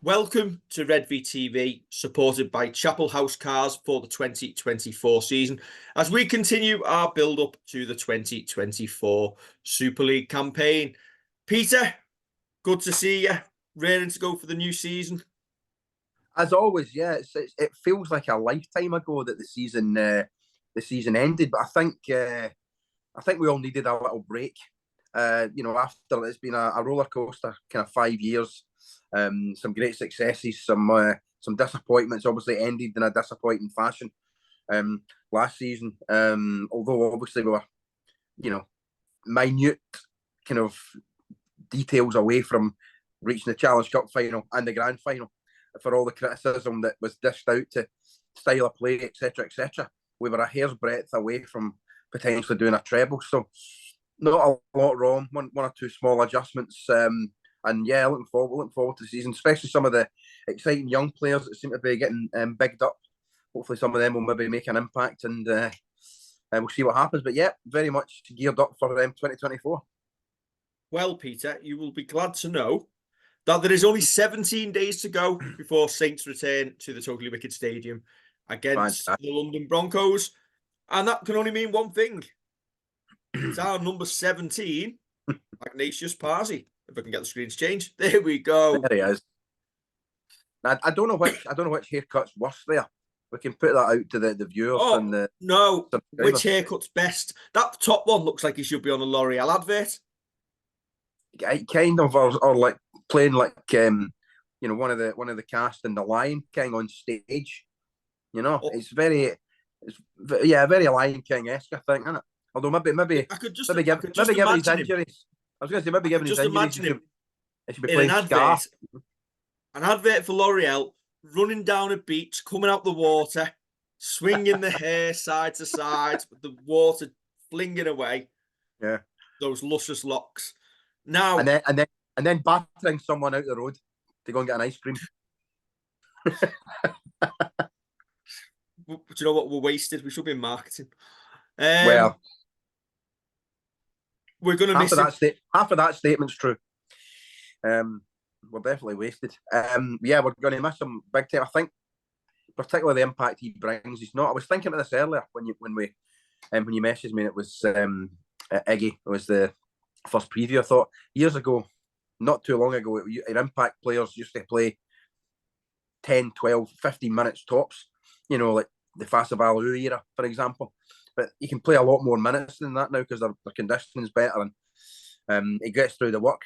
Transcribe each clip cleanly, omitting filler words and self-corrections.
Welcome to Red V TV, supported by Chapel House Cars for the 2024 season, as we continue our build-up to the 2024 Super League campaign. Peter, good to see you. Raring to go for the new season. As always, yeah, it feels like a lifetime ago that the season ended, but I think we all needed a little break. After it's been a roller coaster kind of 5 years. Some great successes, some disappointments. Obviously, ended in a disappointing fashion last season. Although obviously we were, minute kind of details away from reaching the Challenge Cup final and the Grand Final, for all the criticism that was dished out to style of play, etc., etc. We were a hair's breadth away from potentially doing a treble. So not a lot wrong. One or two small adjustments. And yeah, looking forward to the season, especially some of the exciting young players that seem to be getting bigged up. Hopefully some of them will maybe make an impact, and we'll see what happens. But yeah, very much geared up for 2024. Well, Peter, you will be glad to know that there is only 17 days to go before Saints return to the Totally Wicked Stadium against the London Broncos. And that can only mean one thing. It's our number 17, Agnatius Paasi. If I can get the screens changed. There we go. There he is. I don't know which haircut's worse there. We can put that out to the viewers. Oh, no. Which haircut's best? That top one looks like he should be on a L'Oreal advert. Kind of, or like playing like one of the cast in The Lion King on stage. It's very Lion King-esque, I think, isn't it? Although maybe I could just given his injuries. I was going to say, maybe given his injuries, he should be playing an advert for L'Oreal, running down a beach, coming out the water, swinging the hair side to side, with the water flinging away. Yeah, those luscious locks. Now and then battering someone out the road to go and get an ice cream. Do you know what? We're wasted. We should be in marketing. Well, we're going to miss half of that statement's true. We're definitely wasted. Yeah, we're going to miss him big time. I think, particularly the impact he brings. He's not. I was thinking of this earlier when you messaged me. And it was Iggy. It was the first preview. I thought years ago, not too long ago, impact players used to play 10, 12, 15 minutes tops. Like the Fasavalu era, for example. But you can play a lot more minutes than that now because their conditioning's better, and it gets through the work.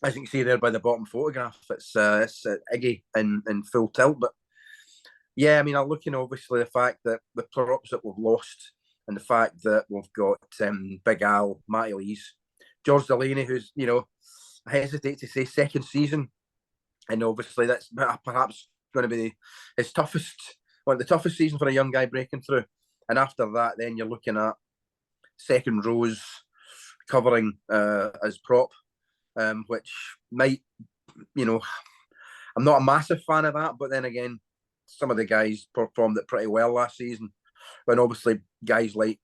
As you can see there by the bottom photograph, it's Iggy in full tilt. But yeah, I mean, I'm looking obviously the fact that the props that we've lost, and the fact that we've got Big Al, Matty Lees, George Delaney, who's I hesitate to say second season, and obviously that's perhaps going to be one of the toughest seasons for a young guy breaking through. And after that, then you're looking at second rows covering as prop, which might, I'm not a massive fan of that. But then again, some of the guys performed it pretty well last season. And obviously, guys like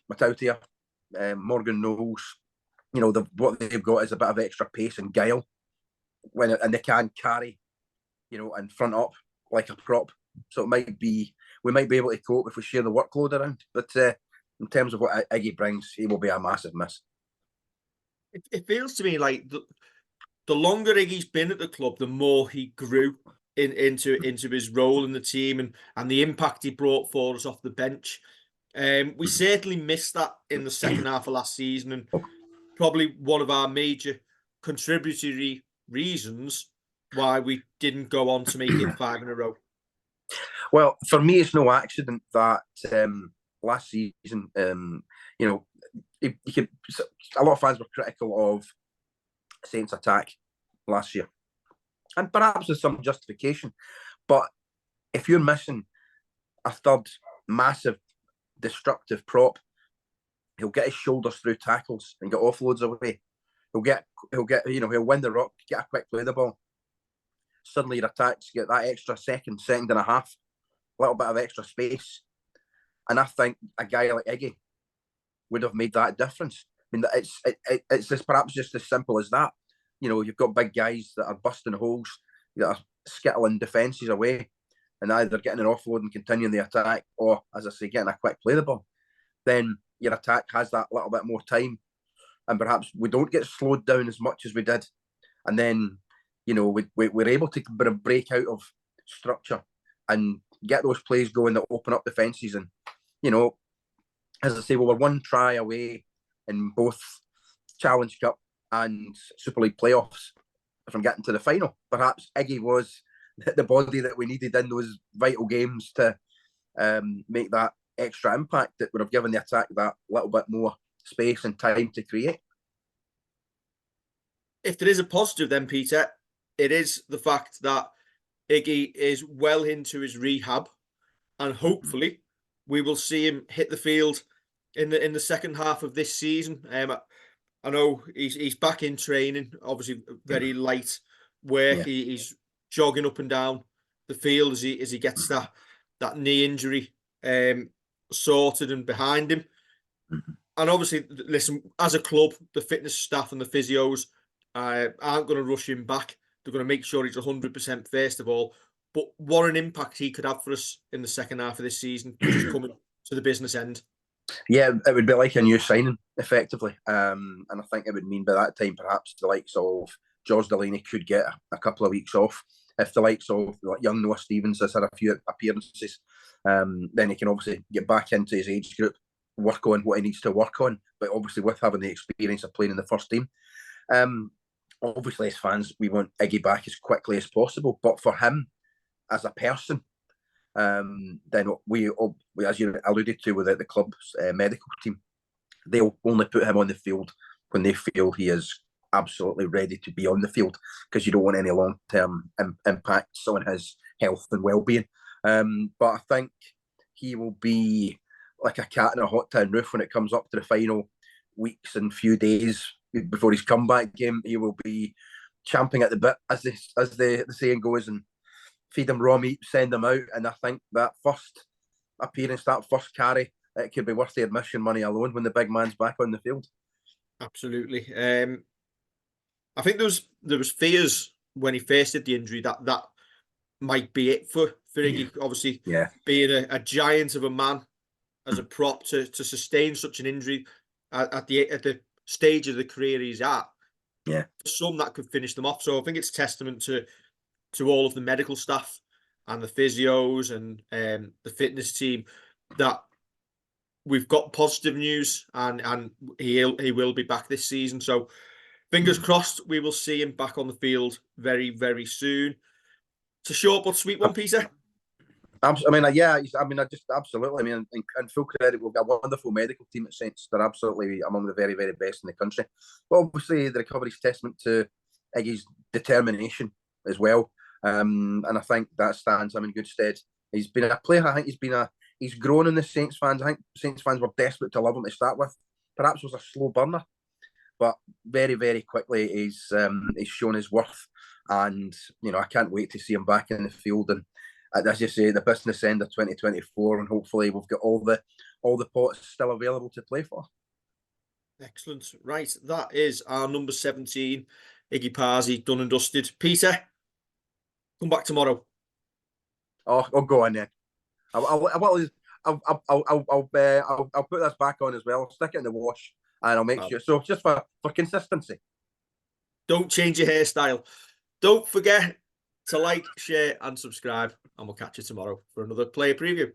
Matautia, Morgan Knowles, what they've got is a bit of extra pace and guile and they can carry, and front up like a prop. So we might be able to cope if we share the workload around. But in terms of what Iggy brings, he will be a massive miss. It feels to me like the longer Iggy's been at the club, the more he grew into his role in the team and the impact he brought for us off the bench. We certainly missed that in the second half of last season, and probably one of our major contributory reasons why we didn't go on to make it 5 in a row. Well, for me, it's no accident that last season, a lot of fans were critical of Saints' attack last year, and perhaps there's some justification. But if you're missing a third massive destructive prop, he'll get his shoulders through tackles and get offloads away. He'll win the rock, get a quick play the ball. Suddenly your attacks get that extra second and a half, a little bit of extra space. And I think a guy like Iggy would have made that difference. I mean, it's perhaps just as simple as that. You've got big guys that are busting holes, that are skittling defences away and either getting an offload and continuing the attack, or, as I say, getting a quick play the ball, then your attack has that little bit more time, and perhaps we don't get slowed down as much as we did. And then, we're able to break out of structure and get those plays going that open up defences. And, as I say, we were one try away in both Challenge Cup and Super League playoffs from getting to the final. Perhaps Iggy was the body that we needed in those vital games to make that extra impact that would have given the attack that little bit more space and time to create. If there is a positive then, Peter, it is the fact that Iggy is well into his rehab, and hopefully we will see him hit the field in the second half of this season. I know he's back in training, obviously very light work. Yeah. He's jogging up and down the field as he gets that knee injury sorted and behind him. And obviously, listen, as a club, the fitness staff and the physios aren't going to rush him back. They're going to make sure he's 100% first of all. But what an impact he could have for us in the second half of this season, just coming to the business end. Yeah, it would be like a new signing, effectively. And I think it would mean by that time, perhaps the likes of George Delaney could get a couple of weeks off. If the likes of young Noah Stevens has had a few appearances, then he can obviously get back into his age group, work on what he needs to work on, but obviously with having the experience of playing in the first team. Obviously, as fans, we want Iggy back as quickly as possible, but for him as a person, then we, as you alluded to with the club's medical team, they'll only put him on the field when they feel he is absolutely ready to be on the field, because you don't want any long-term impacts on his health and well-being. But I think he will be like a cat in a hot tin roof when it comes up to the final weeks and few days before his comeback game. He will be champing at the bit, as the saying goes, and feed him raw meat, send him out. And I think that first appearance, that first carry, it could be worth the admission money alone when the big man's back on the field. Absolutely. I think there was fears when he first did the injury that might be it for Iggy. Obviously, being a giant of a man as a prop to sustain such an injury at the stage of the career he's at. Yeah, for some that could finish them off. So I think it's testament to all of the medical staff and the physios and the fitness team that we've got positive news, and he will be back this season. So fingers crossed we will see him back on the field very, very soon. It's a short but sweet one, Peter. I just absolutely. I mean, in full credit, we've got a wonderful medical team at Saints. They're absolutely among the very, very best in the country. But obviously, the recovery is testament to Iggy's determination as well. And I think that stands him in good stead. He's been a player. I think he's grown in the Saints fans. I think Saints fans were desperate to love him to start with. Perhaps was a slow burner, but very, very quickly he's shown his worth. And I can't wait to see him back in the field. And as you say, the business end of 2024, and hopefully we've got all the pots still available to play for. Excellent. Right, that is our number 17, Iggy Paasi, done and dusted. Peter, come back tomorrow. Oh, I'll go on then. I'll put this back on as well. I'll stick it in the wash, and I'll make sure. So just for consistency. Don't change your hairstyle. Don't forget to like, share, and subscribe, and we'll catch you tomorrow for another player preview.